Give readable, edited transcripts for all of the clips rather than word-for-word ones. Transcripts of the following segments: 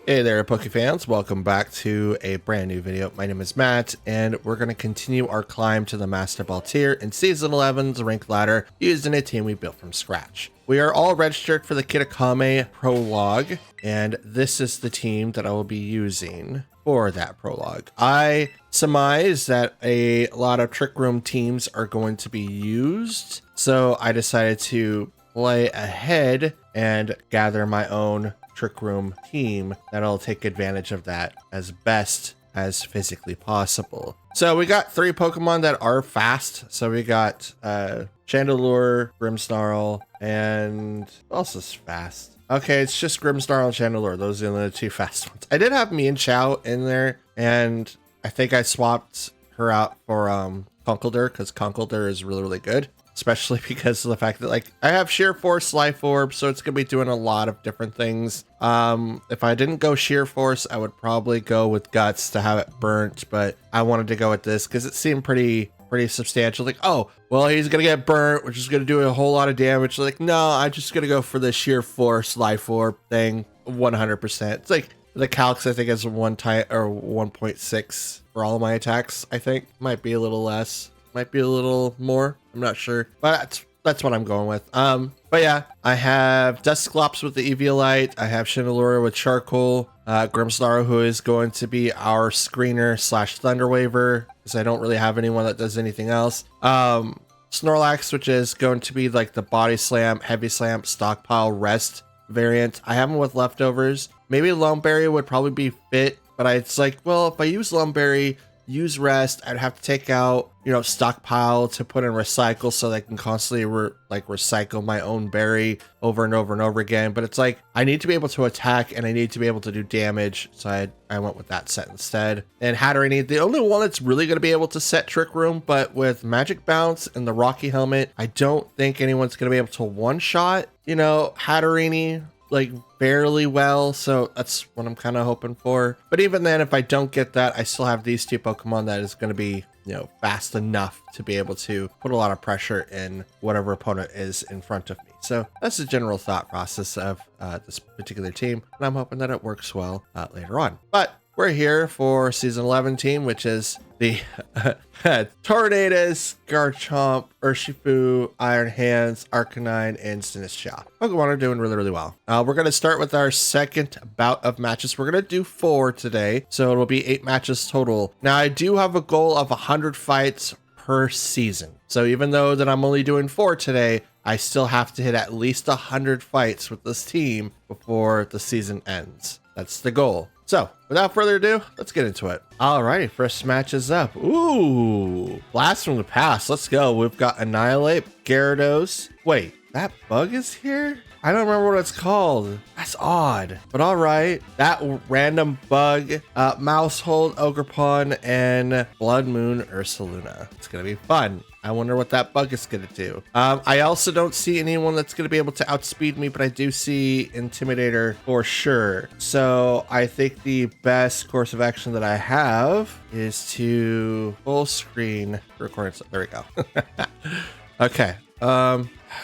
Hey there, Poke fans. Welcome back to a brand new video. My name is Matt, and we're going to continue our climb to the Master Ball tier in Season 11's rank ladder using a team we built from scratch. We are all registered for the Kitakame prologue, and this is the team that I will be using for that prologue. I surmise that a lot of Trick Room teams are going to be used, so I decided to play ahead and gather my own Trick Room team that'll take advantage of that as best as physically possible. So we got 3 Pokemon that are fast. So we got Chandelure, Grimmsnarl, and who else is fast? Okay, it's just Grimmsnarl and Chandelure. Those are the only 2 fast ones. I did have Mienshao in there, and I think I swapped her out for Conkeldurr because Conkeldurr is really good. Especially because of the fact that, like, I have Sheer Force, Life Orb, so it's going to be doing a lot of different things. If I didn't go Sheer Force, I would probably go with Guts to have it burnt, but I wanted to go with this because it seemed pretty substantial. Like, oh, well, he's going to get burnt, which is going to do a whole lot of damage. Like, no, I'm just going to go for the Sheer Force, Life Orb thing 100%. It's like the Calx, I think, is 1.6 for all of my attacks, I think. Might be a little less. Might be a little more. I'm not sure, but that's what I'm going with. But yeah, I have Dusclops with the Eviolite. I have Chandelure with Charcoal. Grimmsnarl, who is going to be our screener / Thunder Waver, because I don't really have anyone that does anything else. Snorlax, which is going to be like the Body Slam, Heavy Slam, Stockpile, Rest variant. I have them with leftovers. Maybe Lumberry would probably be fit, but it's like, well, if I use Lumberry, use Rest, I'd have to take out, Stockpile to put in Recycle so that I can constantly recycle my own berry over and over and over again. But it's like, I need to be able to attack and I need to be able to do damage. So I went with that set instead. And Hatterene, the only one that's really going to be able to set Trick Room, but with Magic Bounce and the Rocky Helmet, I don't think anyone's going to be able to one-shot, Hatterene like fairly well, so that's what I'm kind of hoping for. But even then, if I don't get that, I still have these 2 Pokemon that is going to be fast enough to be able to put a lot of pressure in whatever opponent is in front of me. So that's the general thought process of this particular team, and I'm hoping that it works well later on. But we're here for Season 11 team, which is the Tornadus, Garchomp, Urshifu, Iron Hands, Arcanine, and Sinistcha. Pokemon are doing really well. We're going to start with our second bout of matches. We're going to do 4 today, so it'll be 8 matches total. Now, I do have a goal of 100 fights per season. So even though that I'm only doing 4 today, I still have to hit at least 100 fights with this team before the season ends. That's the goal. So, without further ado, let's get into it. Alrighty, first match is up. Ooh, Blast from the Past. Let's go. We've got Annihilate, Gyarados. Wait, that bug is here? I don't remember what it's called. That's odd. But alright, that random bug, Mousehold, Ogerpon, and Blood Moon Ursaluna. It's gonna be fun. I wonder what that bug is going to do. I also don't see anyone that's going to be able to outspeed me, but I do see Intimidator for sure. So I think the best course of action that I have is to full screen recording. There we go. Okay.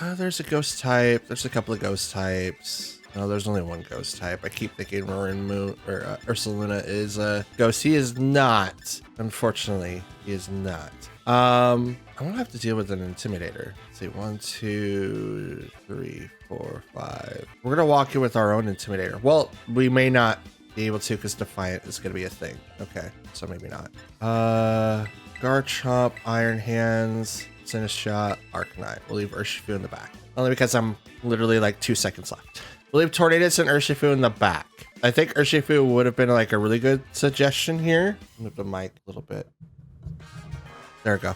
There's a ghost type. There's a couple of ghost types. No, there's only one ghost type. I keep thinking Marin Moon or Ursaluna is a ghost. He is not. Unfortunately, he is not. I'm gonna have to deal with an Intimidator. Let's see, 1, 2, 3, 4, 5. We're gonna walk in with our own Intimidator. Well, we may not be able to because Defiant is gonna be a thing. Okay, so maybe not. Garchomp, Iron Hands, Sinistcha, Arcanine. We'll leave Urshifu in the back. Only because I'm literally like 2 seconds left. We'll leave Tornadus and Urshifu in the back. I think Urshifu would have been like a really good suggestion here. Move the mic a little bit. There we go.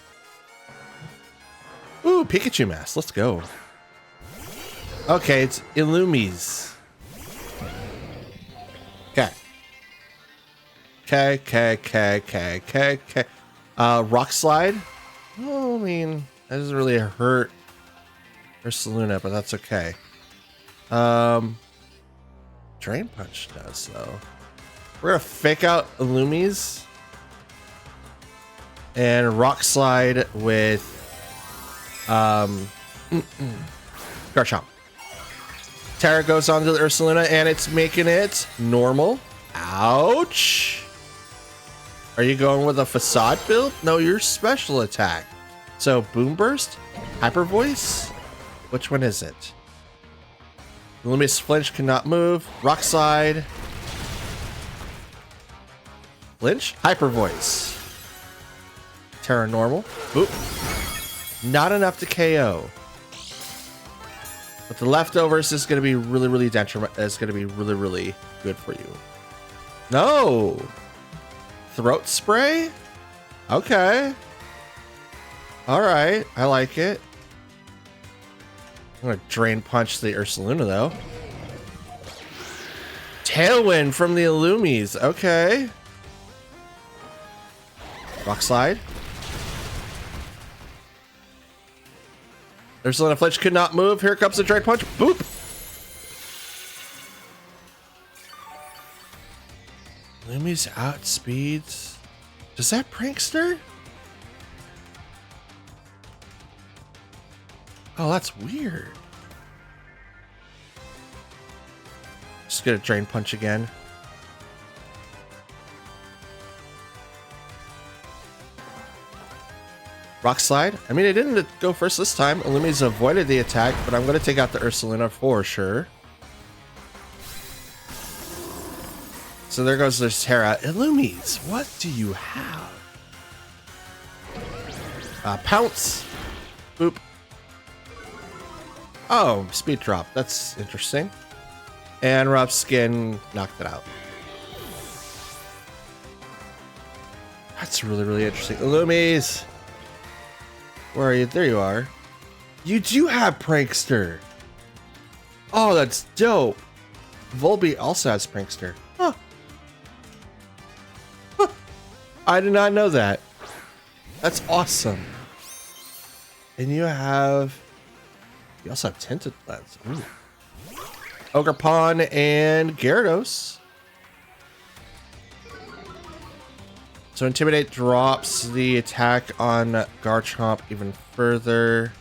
Ooh, Pikachu mask. Let's go. Okay, it's Illumise. Okay. Okay. Rock Slide. Oh, I mean, that doesn't really hurt Ursaluna, but that's okay. Drain Punch does, though. We're gonna fake out Illumise and Rock Slide with Garchomp. Terra goes on to the Ursaluna, and it's making it normal. Ouch. Are you going with a facade build? No, you're special attack. So boom burst, hyper voice. Which one is it? Lumious flinch cannot move. Rock slide. Flinch, hyper voice. Terra normal. Boop. Not enough to KO. But the leftovers is going to be really detrimental. It's going to be really good for you. No. Throat spray? Okay. All right. I like it. I'm going to drain punch the Ursaluna though. Tailwind from the Illumies. Okay. Rock slide. Ursaluna flinch could not move. Here comes the drain punch. Boop. Lumi's outspeeds. Does that prankster? Oh, that's weird. Just gonna drain punch again. Rock slide. I mean, it didn't go first this time. Illumi's avoided the attack, but I'm gonna take out the Ursaluna for sure. So there goes the Terra. Illumies, what do you have? Pounce. Boop. Oh, speed drop. That's interesting. And rough skin knocked it out. That's really interesting. Illumies. Where are you? There you are. You do have Prankster. Oh, that's dope. Volbeat also has Prankster. Huh. I did not know that. That's awesome. And you also have Tinted Lens. Ooh. Ogerpon and Gyarados. So Intimidate drops the attack on Garchomp even further.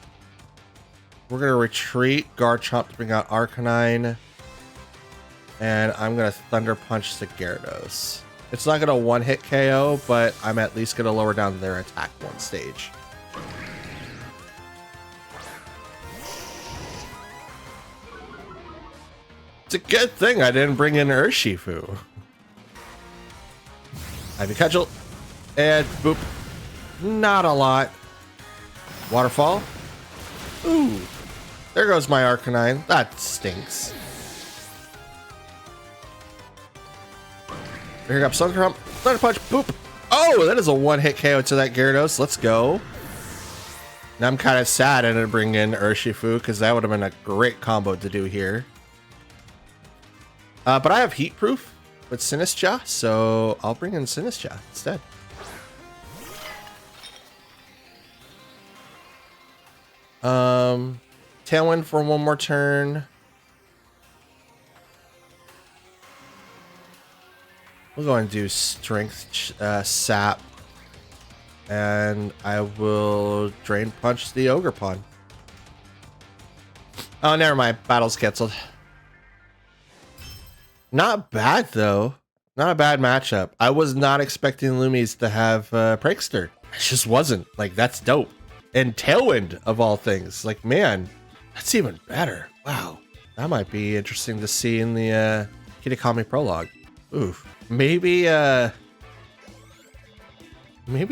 We're going to retreat Garchomp to bring out Arcanine. And I'm going to Thunder Punch the Gyarados. It's not going to one-hit KO, but I'm at least going to lower down their attack one stage. It's a good thing I didn't bring in Urshifu. Ivy Cudgel. And boop. Not a lot. Waterfall. Ooh. There goes my Arcanine. That stinks. Here comes Sunkrump. Thunder Punch. Boop. Oh, that is a one-hit KO to that Gyarados. Let's go. Now I'm kind of sad I didn't bring in Urshifu because that would have been a great combo to do here. But I have Heat Proof with Sinistcha, so I'll bring in Sinistcha instead. Tailwind for one more turn. We'll go and do Strength Sap. And I will Drain Punch the Ogerpon. Oh, never mind. Battle's canceled. Not bad, though. Not a bad matchup. I was not expecting Lumies to have Prankster. It just wasn't. Like, that's dope. And Tailwind, of all things. Like, man, that's even better. Wow. That might be interesting to see in the Kitakami prologue. Oof. Maybe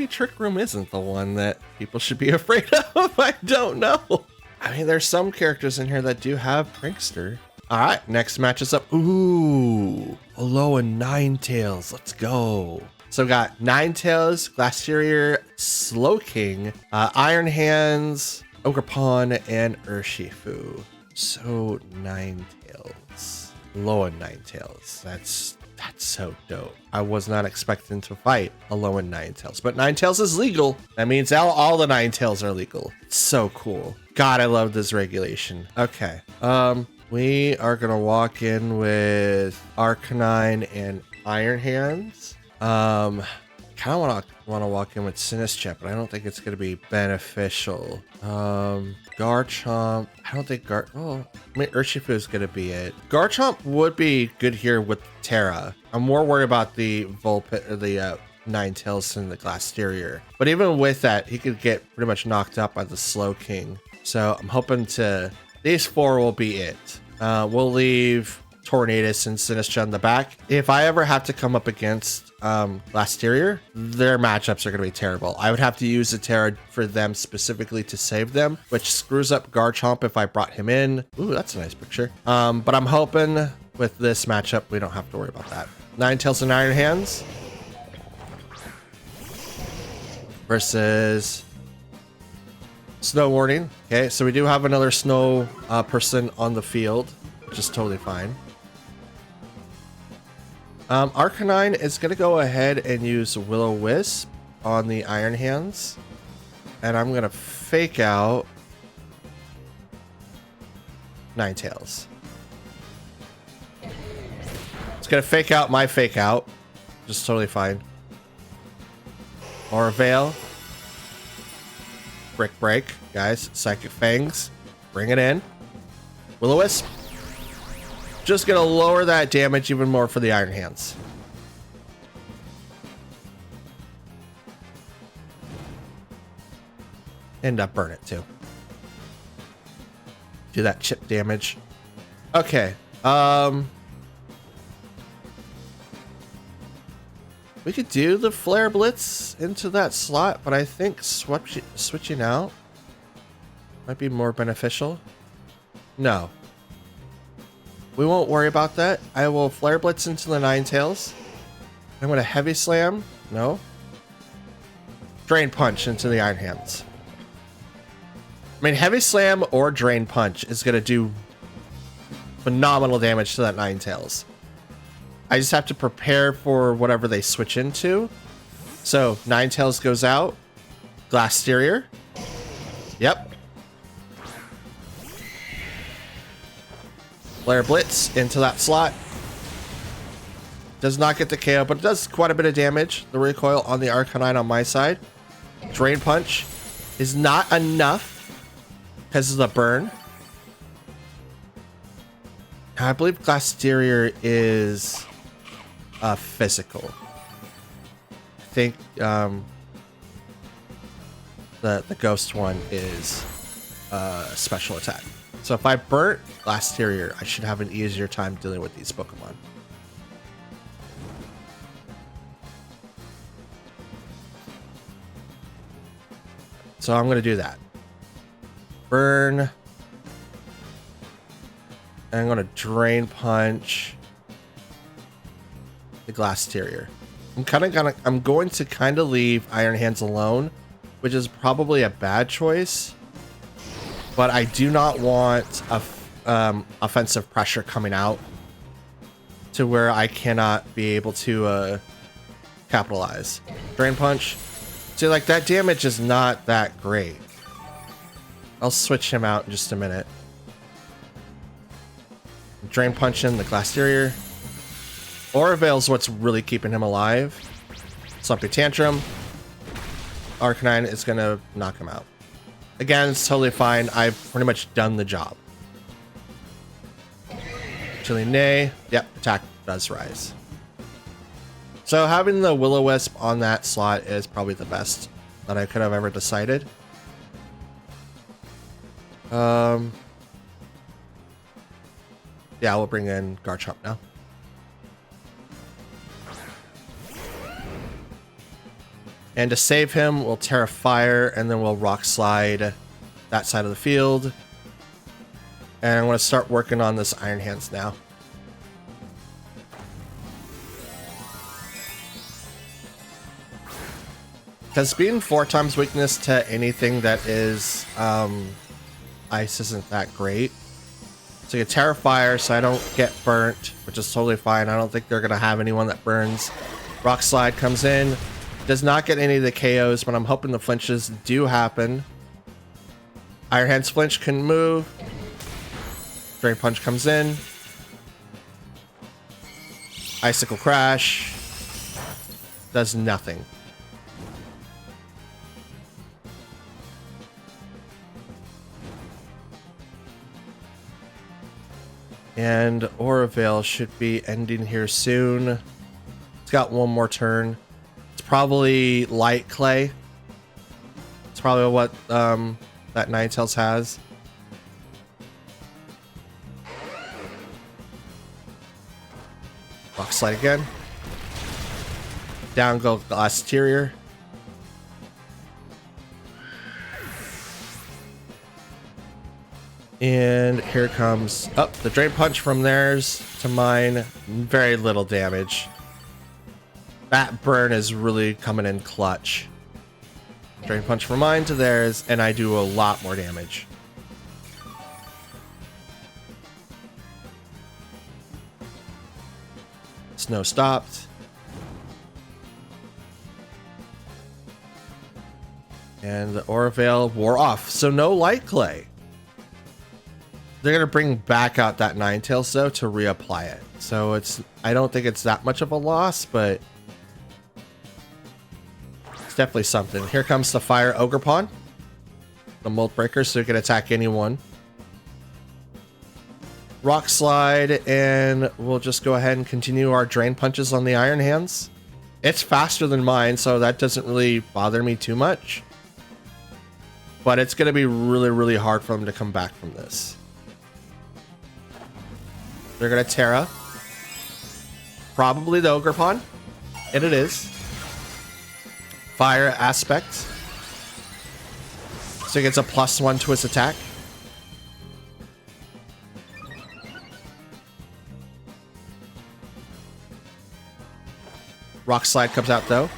Trick Room isn't the one that people should be afraid of. I don't know. I mean, there's some characters in here that do have Prankster. All right, next match is up. Ooh, Alola Ninetales. Let's go. So we got Ninetales, Glacier, Slowking, Iron Hands, Ogerpon, and Urshifu. So Ninetales. Alola Ninetales. That's so dope. I was not expecting to fight Alola Ninetales, but Ninetales is legal. That means all the Ninetales are legal. It's so cool. God, I love this regulation. Okay. We are gonna walk in with Arcanine and Iron Hands. God, kind of want to walk in with Sinistcha, but I don't think it's going to be beneficial. Garchomp. I don't think oh, I mean, Urshifu is going to be it. Garchomp would be good here with Terra. I'm more worried about the Ninetales and the Glasteria. But even with that, he could get pretty much knocked out by the Slow King. So I'm hoping these 4 will be it. We'll leave Tornadus and Sinistcha in the back. If I ever have to come up against Glasteria, their matchups are going to be terrible. I would have to use a Terra for them specifically to save them, which screws up Garchomp if I brought him in. Ooh, that's a nice picture. But I'm hoping with this matchup, we don't have to worry about that. Ninetales and Iron Hands versus Snow Warning. Okay, so we do have another snow person on the field, which is totally fine. Arcanine is going to go ahead and use Will-O-Wisp on the Iron Hands. And I'm going to fake out Ninetales. It's going to fake out my fake out. Just totally fine. Aura Veil. Brick Break. Guys, Psychic Fangs. Bring it in. Will-O-Wisp. Just gonna lower that damage even more for the Iron Hands. And burn it too. Do that chip damage. Okay. We could do the Flare Blitz into that slot, but I think switching out might be more beneficial. No. We won't worry about that. I will Flare Blitz into the Ninetales. I'm going to Heavy Slam. No. Drain Punch into the Iron Hands. I mean, Heavy Slam or Drain Punch is going to do phenomenal damage to that Ninetales. I just have to prepare for whatever they switch into. So, Ninetales goes out. Glasteria. Yep. Flare Blitz into that slot. Does not get the KO, but it does quite a bit of damage. The recoil on the Arcanine on my side. Drain Punch is not enough because of the burn. I believe Glasteria is physical. I think the ghost one is special attack. So if I burnt Glasteria, I should have an easier time dealing with these Pokemon. So I'm going to do that. Burn. And I'm going to Drain Punch the Glasteria. I'm going to kind of leave Iron Hands alone, which is probably a bad choice. But I do not want offensive pressure coming out to where I cannot be able to capitalize. Drain Punch. See, like, that damage is not that great. I'll switch him out in just a minute. Drain Punch in the Glasteria. Aura Veil's what's really keeping him alive. Slumpy Tantrum. Arcanine is going to knock him out. Again, it's totally fine. I've pretty much done the job. Chilly Neigh. Yep, attack does rise. So having the Will-O-Wisp on that slot is probably the best that I could have ever decided. Yeah, we'll bring in Garchomp now. And to save him, we'll Terra Fire, and then we'll Rock Slide that side of the field. And I'm going to start working on this Iron Hands now. Because being 4 times weakness to anything that is ice isn't that great. So you Terra Fire so I don't get burnt, which is totally fine. I don't think they're going to have anyone that burns. Rock Slide comes in. Does not get any of the KOs, but I'm hoping the flinches do happen. Iron Hands flinch can move. Drain Punch comes in. Icicle Crash. Does nothing. And Orovale should be ending here soon. It's got one more turn. It's probably Light Clay. It's probably what that Ninetales has. Rock Slide again. Down go Glass Terrier. And here comes up the Drain Punch from theirs to mine. Very little damage. That burn is really coming in clutch. Drain Punch from mine to theirs, and I do a lot more damage. Snow stopped. And the Orovale wore off. So no Light Clay. They're going to bring back out that Ninetales though to reapply it. So I don't think it's that much of a loss, but it's definitely something. Here comes the Fire Ogerpon. The Mold Breaker, so you can attack anyone. Rock Slide, and we'll just go ahead and continue our Drain Punches on the Iron Hands. It's faster than mine, so that doesn't really bother me too much. But it's going to be really, really hard for them to come back from this. They're going to Terra. Probably the Ogerpon. And it is. Fire Aspect. So it gets a +1 to its attack. Rock Slide comes out though.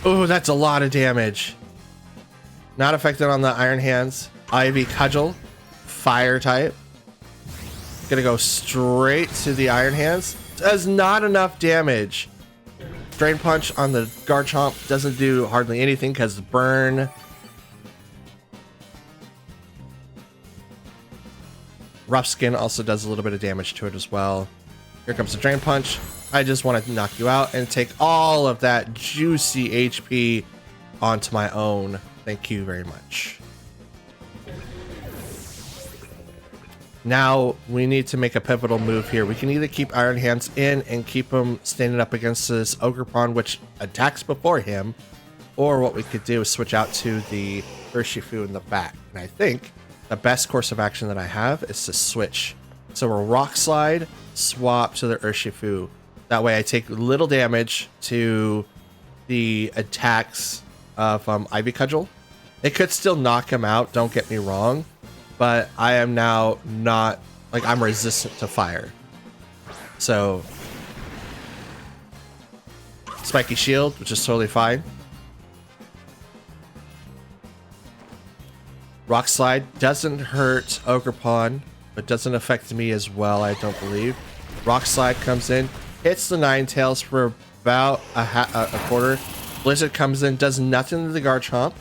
Oh, that's a lot of damage. Not affected on the Iron Hands. Ivy Cudgel. Fire type. Gonna go straight to the Iron Hands. Does not enough damage. Drain Punch on the Garchomp doesn't do hardly anything because the burn. Rough Skin also does a little bit of damage to it as well. Here comes the Drain Punch. I just want to knock you out and take all of that juicy HP onto my own. Thank you very much. Now we need to make a pivotal move here. We can either keep Iron Hands in and keep him standing up against this Ogerpon, which attacks before him, or what we could do is switch out to the Urshifu in the back. And I think the best course of action that I have is to switch. So we'll Rock Slide, swap to the Urshifu. That way I take little damage to the attacks of Ivy Cudgel. It could still knock him out, don't get me wrong. But I am now not, like, I'm resistant to fire. So, Spiky Shield, which is totally fine. Rock Slide doesn't hurt Ogerpon, but doesn't affect me as well, I don't believe. Rock Slide comes in, hits the Ninetales for about a quarter. Blizzard comes in, does nothing to the Garchomp.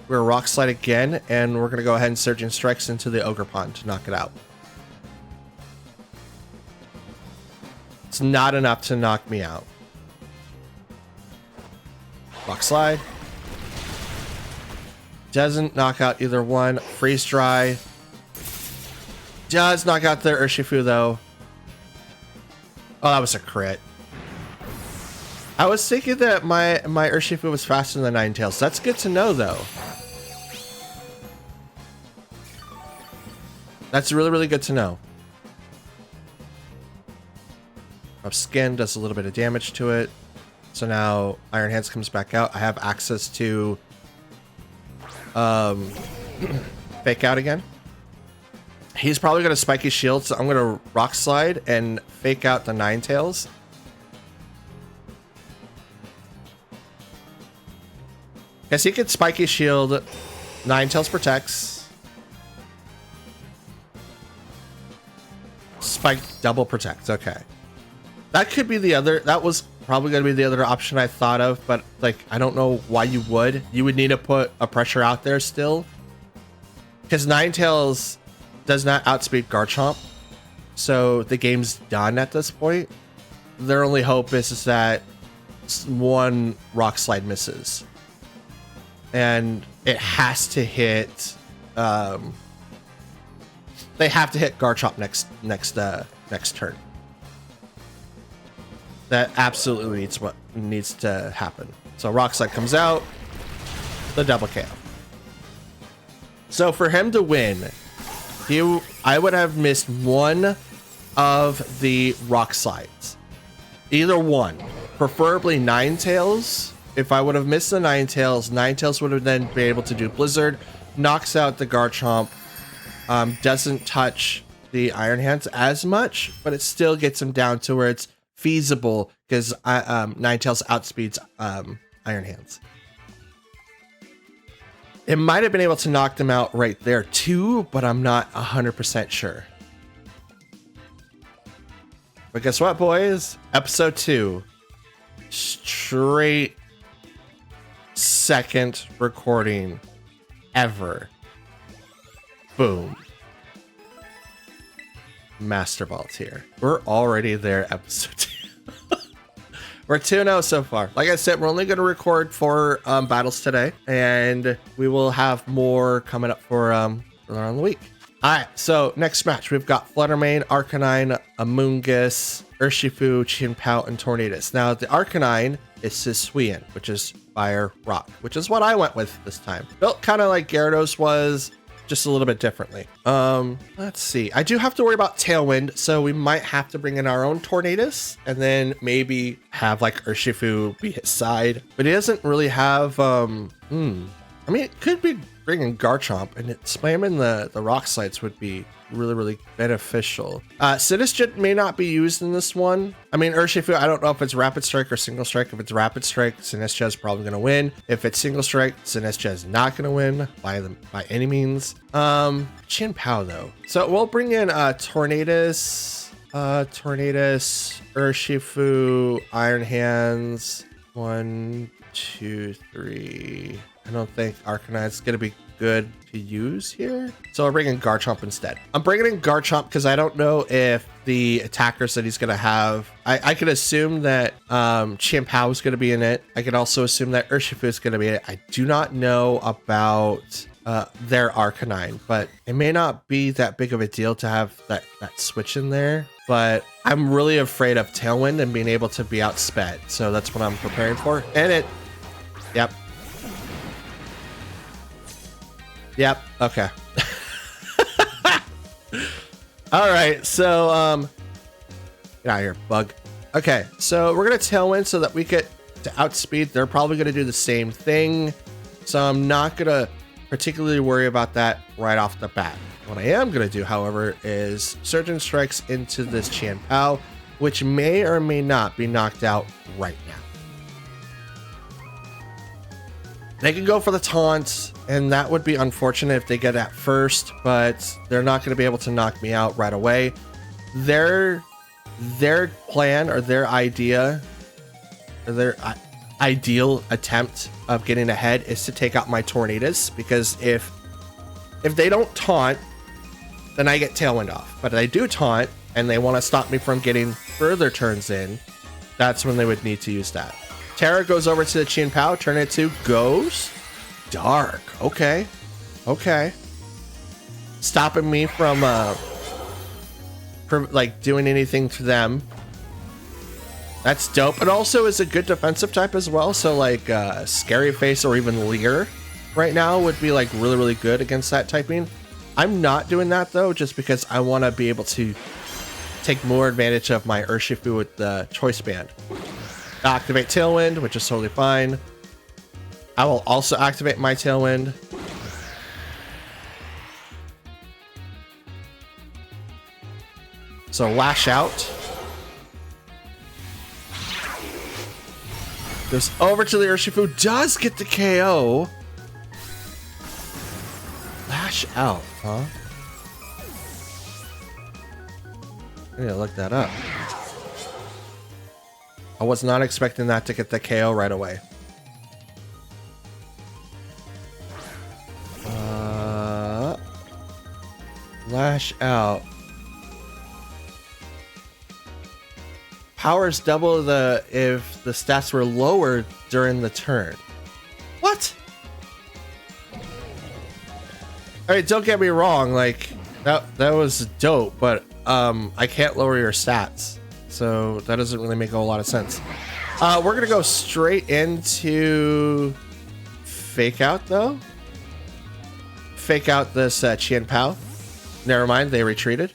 We're gonna Rock Slide again, and we're gonna go ahead and Surging Strikes into the Ogerpon to knock it out. It's not enough to knock me out. Rock Slide. Doesn't knock out either one. Freeze Dry. Does knock out the Urshifu though. Oh, that was a crit. I was thinking that my Urshifu was faster than Ninetales. That's good to know though. That's really, really good to know. Rough Skin does a little bit of damage to it. So now Iron Hands comes back out. I have access to Fake Out again. He's probably going to Spiky Shield, so I'm going to Rock Slide and Fake Out the Ninetales. Guess he could Spiky Shield. Ninetales protects. Spike double protect. Okay. That could be the other. That was probably going to be the other option I thought of, but like, I don't know why you would. You would need to put a pressure out there still. Because Ninetales does not outspeed Garchomp. So the game's done at this point. Their only hope is that one Rock Slide misses. And it has to hit they have to hit Garchomp next turn. That absolutely needs what needs to happen. So Rock Slide comes out, the double KO. So for him to win, I would have missed one of the Rock Slides. Either one. Preferably Ninetales. If I would have missed the Ninetales would have then been able to do Blizzard, knocks out the Garchomp, doesn't touch the Iron Hands as much, but it still gets him down to where it's feasible because Ninetales outspeeds Iron Hands. It might have been able to knock them out right there too, but I'm not 100% sure. But guess what, boys? Episode 2. Straight second recording ever. Boom. Master Ball's here. We're already there, episode 2. We're 2-0 so far. Like I said, we're only going to record 4 battles today, and we will have more coming up for around the week. All right, so next match, we've got Fluttermane, Arcanine, Amoonguss, Urshifu, Chien-Pao, and Tornadus. Now, the Arcanine is Hisuian, which is Fire Rock, which is what I went with this time. Built kind of like Gyarados was, just a little bit differently. Let's see. I do have to worry about Tailwind, so we might have to bring in our own Tornadus and then maybe have like Urshifu be his side. But he doesn't really have, I mean, it could be bringing Garchomp and spamming the Rock Slides would be really, really beneficial. Sinistcha may not be used in this one. I mean, Urshifu, I don't know if it's Rapid Strike or Single Strike. If it's Rapid Strike, Sinistcha is probably going to win. If it's Single Strike, Sinistcha is not going to win by any means. Chien-Pao though. So we'll bring in Tornadus, Urshifu, Iron Hands. 1, 2, 3. I don't think Arcanine's going to be good to use here. So I'll bring in Garchomp instead. I'm bringing in Garchomp because I don't know if the attackers that he's going to have, I could assume that Chien-Pao is going to be in it. I could also assume that Urshifu is going to be in it. I do not know about their Arcanine, but it may not be that big of a deal to have that switch in there. But I'm really afraid of Tailwind and being able to be outsped. So that's what I'm preparing for. And it, yep. Yep. Okay. All right. So, get out of here, bug. Okay. So we're going to Tailwind so that we get to outspeed. They're probably going to do the same thing. So I'm not going to particularly worry about that right off the bat. What I am going to do, however, is Surging Strikes into this Chien-Pao, which may or may not be knocked out right now. They can go for the taunt, and that would be unfortunate if they get that first, but they're not going to be able to knock me out right away. Their plan or their idea, or their ideal attempt of getting ahead is to take out my Tornadus, because if they don't taunt, then I get Tailwind off. But if they do taunt, and they want to stop me from getting further turns in, that's when they would need to use that. Terra goes over to the Chien-Pao, turn it to goes dark. Okay. Okay. Stopping me from like doing anything to them. That's dope. It also is a good defensive type as well. So like Scary Face or even Leer right now would be like really, really good against that typing. I'm not doing that though, just because I want to be able to take more advantage of my Urshifu with the Choice Band. Activate Tailwind, which is totally fine. I will also activate my Tailwind. So Lash Out. Goes over to the Urshifu, does get the KO. Lash Out, huh? I need to look that up. I was not expecting that to get the KO right away. Lash Out. Powers double if the stats were lower during the turn. What? All right, don't get me wrong. Like, That was dope, but I can't lower your stats, so that doesn't really make a whole lot of sense. We're gonna go straight into fake out though. Fake out this Chien Pao. Never mind, they retreated.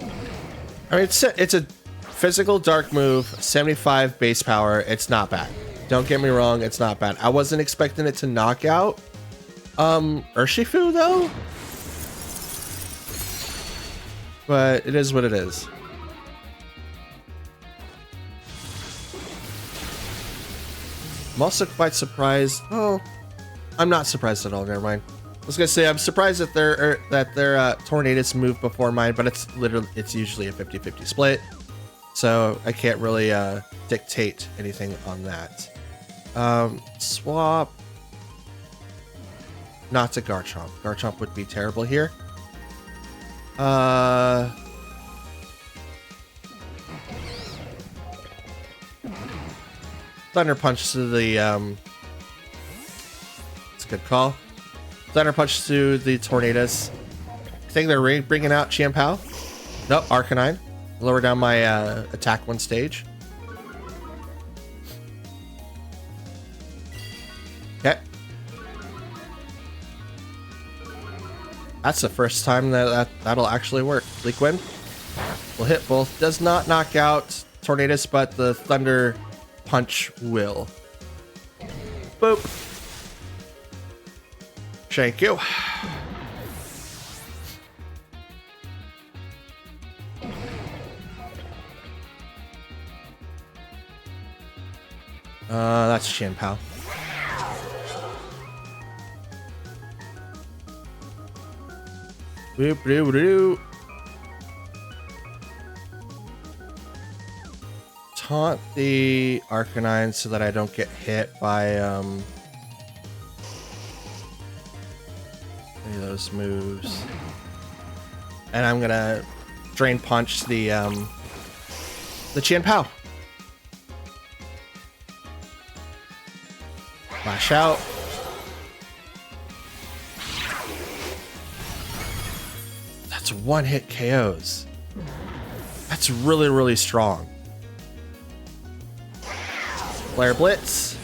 I mean, it's a physical dark move, 75 base power. It's not bad. Don't get me wrong, it's not bad. I wasn't expecting it to knock out Urshifu though. But it is what it is. I'm also quite surprised. Oh, I'm not surprised at all. Never mind. I was gonna say I'm surprised that their Tornadus moved before mine, but it's usually a 50-50 split, so I can't really dictate anything on that. Swap. Not to Garchomp. Garchomp would be terrible here. Thunder Punch to the it's a good call. Thunder Punch to the Tornadus. I think they're bringing out Chien Pao. Nope, Arcanine. Lower down my attack one stage. Okay. That's the first time that'll actually work. Leak Wind will hit both. Does not knock out Tornadus, but the Thunder Punch will. Boop. Thank you. That's Chien Pao. Boop, boop, boop. Taunt the Arcanine so that I don't get hit by any of those moves. And I'm gonna Drain Punch the Chien Pao. Lash out. That's one-hit KOs. That's really, really strong. Flare Blitz.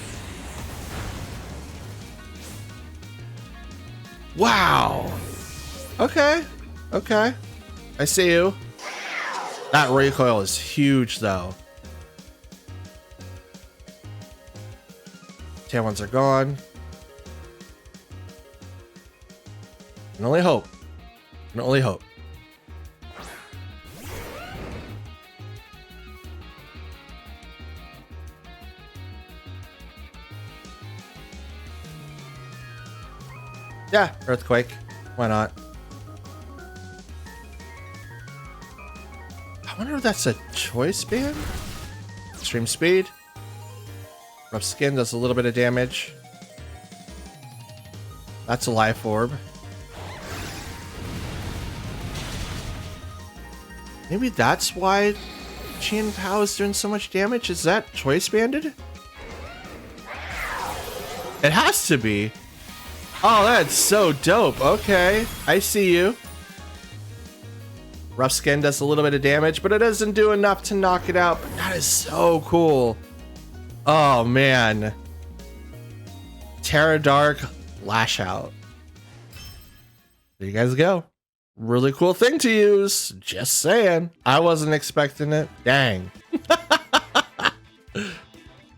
Wow. Okay. Okay. I see you. That recoil is huge, though. Tail ones are gone. Can only hope. Can only hope. Yeah, Earthquake. Why not? I wonder if that's a choice band? Extreme Speed. Rough Skin does a little bit of damage. That's a Life Orb. Maybe that's why Chien Pao is doing so much damage? Is that choice banded? It has to be. Oh, that's so dope. Okay, I see you. Rough Skin does a little bit of damage, but it doesn't do enough to knock it out. But that is so cool. Oh, man. Terra Dark Lash Out. There you guys go. Really cool thing to use. Just saying. I wasn't expecting it. Dang.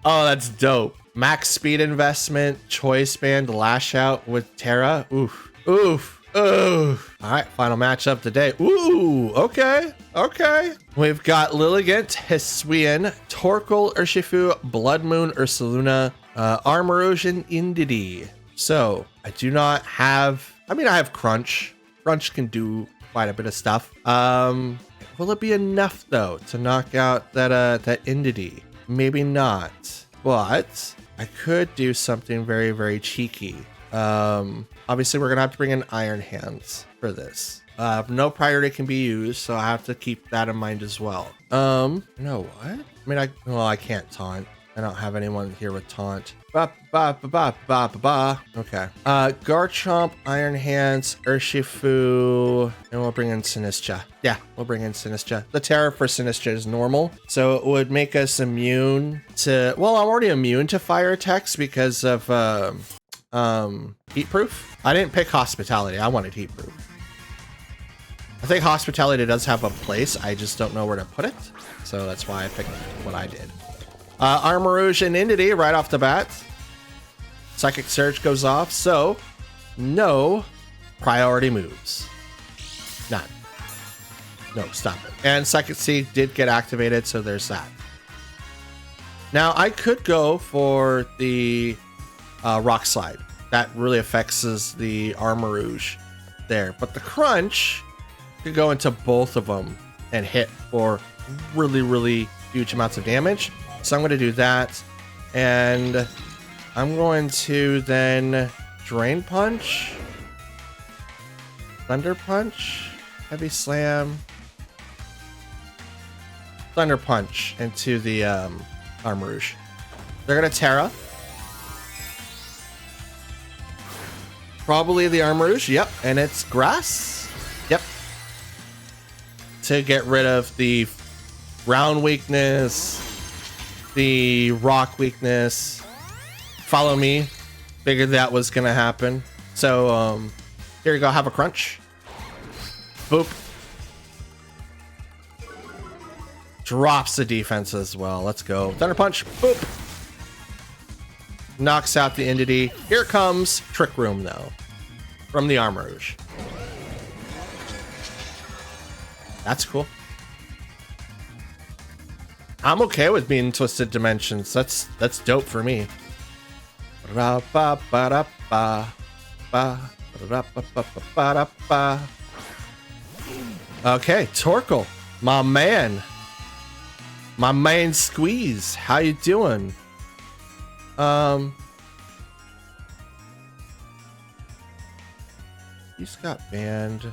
Oh, that's dope. Max speed investment, choice band, lash out with Terra. Oof. Oof. Oof. All right, final matchup today. Ooh, okay. Okay. We've got Lilligant, Hisuian, Torkoal, Urshifu, Blood Moon, Ursaluna, Armorosion, Indeedee. So I do not have, I mean, I have Crunch. Crunch can do quite a bit of stuff. Will it be enough though to knock out that Indeedee? Maybe not, but I could do something very, very cheeky. Obviously we're gonna have to bring in Iron Hands for this. No priority can be used, so I have to keep that in mind as well. You know what? I mean, I can't taunt. I don't have anyone here with taunt. Ba ba ba ba ba ba ba. Okay. Garchomp, Iron Hands, Urshifu, and we'll bring in Sinistcha. Yeah, we'll bring in Sinistcha. The Terra for Sinistcha is normal, so it would make us immune to. Well, I'm already immune to fire attacks because of heat proof. I didn't pick Hospitality. I wanted heat proof. I think Hospitality does have a place. I just don't know where to put it, so that's why I picked what I did. Armarouge and Entity right off the bat. Psychic Surge goes off, so no priority moves. None. No, stop it. And Psychic Seed did get activated, so there's that. Now, I could go for the Rock Slide. That really affects the Armarouge there. But the Crunch could go into both of them and hit for really, really huge amounts of damage. So I'm going to do that, and I'm going to then Drain Punch, Thunder Punch, Heavy Slam, Thunder Punch into the Armarouge. They're going to Terra. Probably the Armarouge, yep, and it's Grass, yep, to get rid of the Ground weakness, the rock weakness. Follow me. Figured that was gonna happen. So here you go, have a crunch. Boop. Drops the defense as well. Let's go. Thunder Punch. Boop. Knocks out the Entity. Here comes Trick Room though. From the Armarouge. That's cool. I'm okay with being Twisted Dimensions. That's dope for me. Okay, Torkoal, my man. My main Squeeze. How you doing? He's got banned.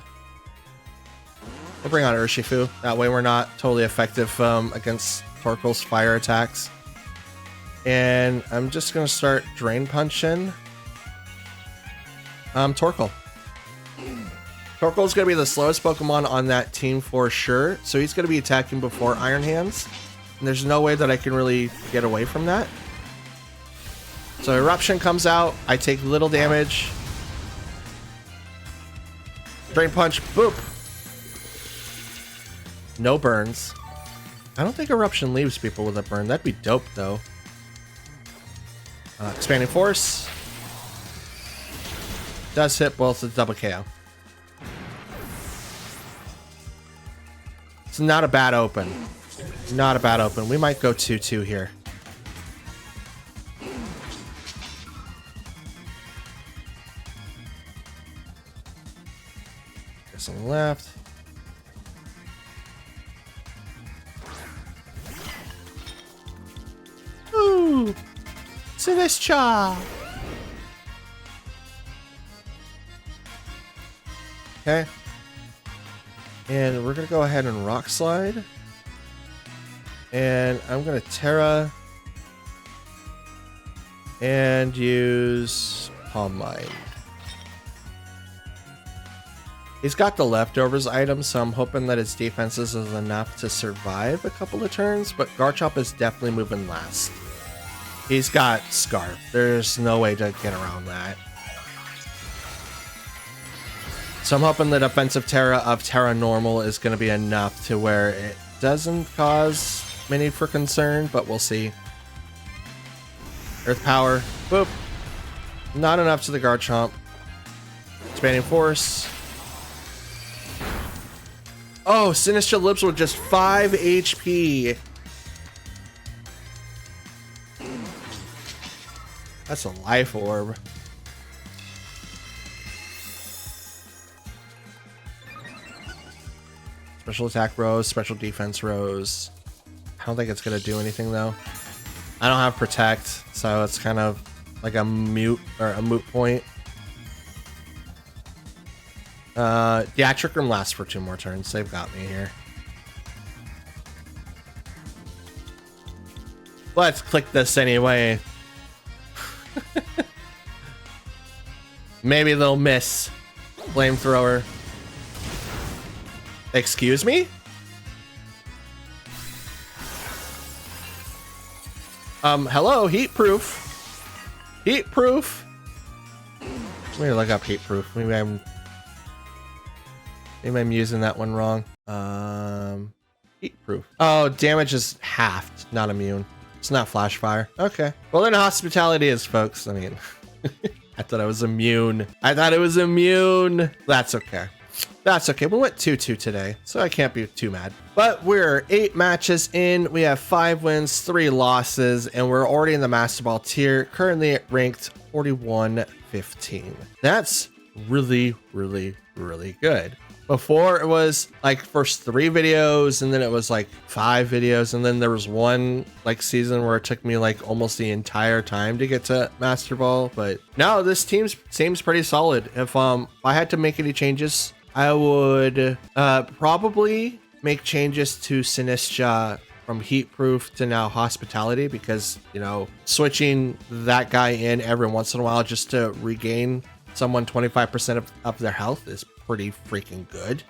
We'll bring on Urshifu. That way we're not totally effective against Torkoal's fire attacks. And I'm just going to start Drain Punching. Torkoal. Torkoal's going to be the slowest Pokemon on that team for sure. So he's going to be attacking before Iron Hands. And there's no way that I can really get away from that. So Eruption comes out. I take little damage. Drain Punch. Boop. No burns. I don't think Eruption leaves people with a burn. That'd be dope, though. Expanding Force. Does hit both the double KO. It's not a bad open. Not a bad open. We might go 2-2 here. Guess on the left. Ooh! Sinistcha! Okay. And we're going to go ahead and Rock Slide. And I'm going to Terra. And use Palm Mine. He's got the leftovers item, so I'm hoping that his defenses is enough to survive a couple of turns, but Garchomp is definitely moving last. He's got Scarf. There's no way to get around that. So I'm hoping the defensive Terra of Terra Normal is going to be enough to where it doesn't cause many for concern, but we'll see. Earth Power. Boop. Not enough to the Garchomp. Expanding Force. Oh, Sinistcha lives with just 5 HP. That's a life orb. Special attack rose, special defense rose. I don't think it's gonna do anything though. I don't have protect, so it's kind of like a moot point. Yeah, Trick Room lasts for 2 more turns. They've got me here. Let's click this anyway. Maybe they'll miss. Flamethrower. Excuse me? Hello, heat proof. Heat proof. Let me look up heat proof. Maybe I'm using that one wrong. Heat proof. Oh, damage is halved, not immune. It's not flash fire. Okay. Well, then hospitality is, folks. I mean, I thought I was immune. I thought it was immune. That's okay. That's okay. We went 2-2 today, so I can't be too mad. But we're 8 matches in. We have 5 wins, 3 losses, and we're already in the Master Ball tier, currently ranked 41-15. That's really, really, really good. Before it was like first 3 videos, and then it was like 5 videos, and then there was one like season where it took me like almost the entire time to get to Master Ball. But no, this team seems pretty solid. If I had to make any changes, I would probably make changes to Sinistra from heat proof to now hospitality, because, you know, switching that guy in every once in a while just to regain someone 25% of their health is pretty freaking good.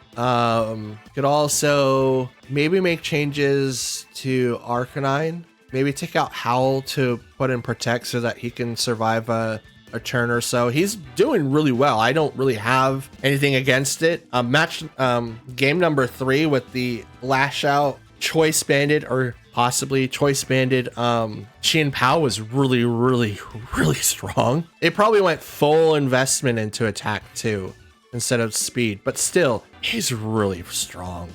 Could also maybe make changes to Arcanine. Maybe take out Howl to put in Protect so that he can survive a turn or so. He's doing really well. I don't really have anything against it. Game number 3 with the Lash Out Choice Banded, or possibly Choice Banded Chien Pao was really, really, really strong. It probably went full investment into attack too, instead of speed, but still, he's really strong.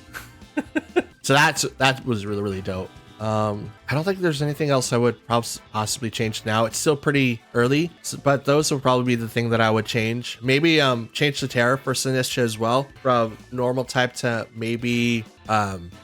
So that was really, really dope. I don't think there's anything else I would possibly change now. It's still pretty early, but those would probably be the thing that I would change. Maybe change the Terra for Sinistra as well, from normal type to maybe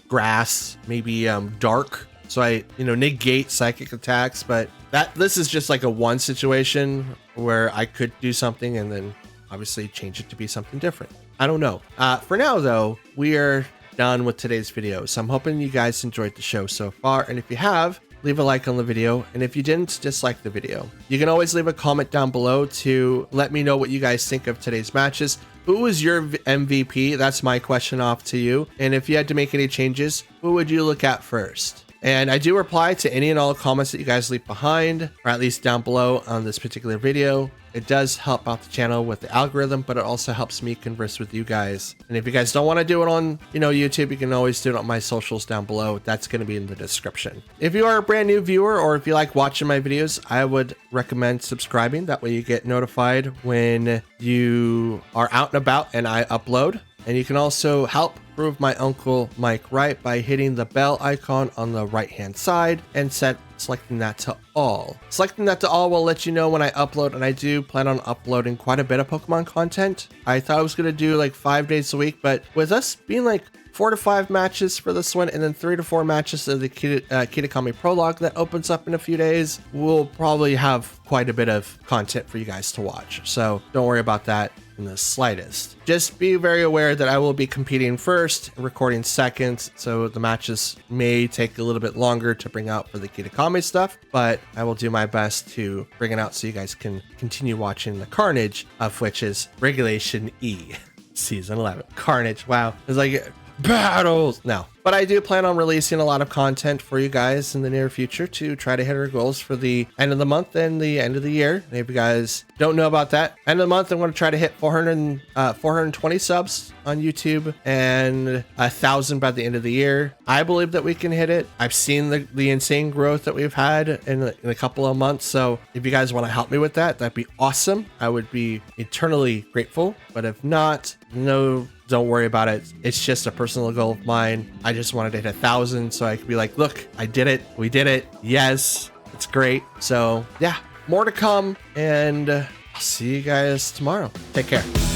grass, maybe dark. So I, negate psychic attacks, but this is just like a one situation where I could do something and then obviously change it to be something different. I don't know. For now though, we are done with today's video. So I'm hoping you guys enjoyed the show so far. And if you have, leave a like on the video. And if you didn't, dislike the video. You can always leave a comment down below to let me know what you guys think of today's matches. Who was your MVP? That's my question off to you. And if you had to make any changes, who would you look at first? And I do reply to any and all comments that you guys leave behind, or at least down below on this particular video. It does help out the channel with the algorithm, but it also helps me converse with you guys. And if you guys don't want to do it on, YouTube, you can always do it on my socials down below. That's going to be in the description. If you are a brand new viewer, or if you like watching my videos, I would recommend subscribing. That way you get notified when you are out and about and I upload. And you can also help prove my Uncle Mike right by hitting the bell icon on the right hand side and selecting that to all. Selecting that to all will let you know when I upload, and I do plan on uploading quite a bit of Pokemon content. I thought I was going to do like 5 days a week, but with us being like 4 to 5 matches for this one, and then 3 to 4 matches of the Kitakami prologue that opens up in a few days, we'll probably have quite a bit of content for you guys to watch. So don't worry about that in the slightest. Just be very aware that I will be competing first and recording second, so the matches may take a little bit longer to bring out for the Kitakami stuff, but I will do my best to bring it out so you guys can continue watching the carnage, of which is Regulation E, Season 11. Carnage, wow. It's like battles. No, but I do plan on releasing a lot of content for you guys in the near future to try to hit our goals for the end of the month and the end of the year. And if you guys don't know about that, end of the month, I'm going to try to hit 420 subs on YouTube and 1,000 by the end of the year. I believe that we can hit it. I've seen the insane growth that we've had in a couple of months. So if you guys want to help me with that, that'd be awesome. I would be eternally grateful. But if not, don't worry about it. It's just a personal goal of mine. I just wanted to hit 1,000 so I could be like, look, I did it. We did it. Yes, it's great. So yeah, more to come, and I'll see you guys tomorrow. Take care.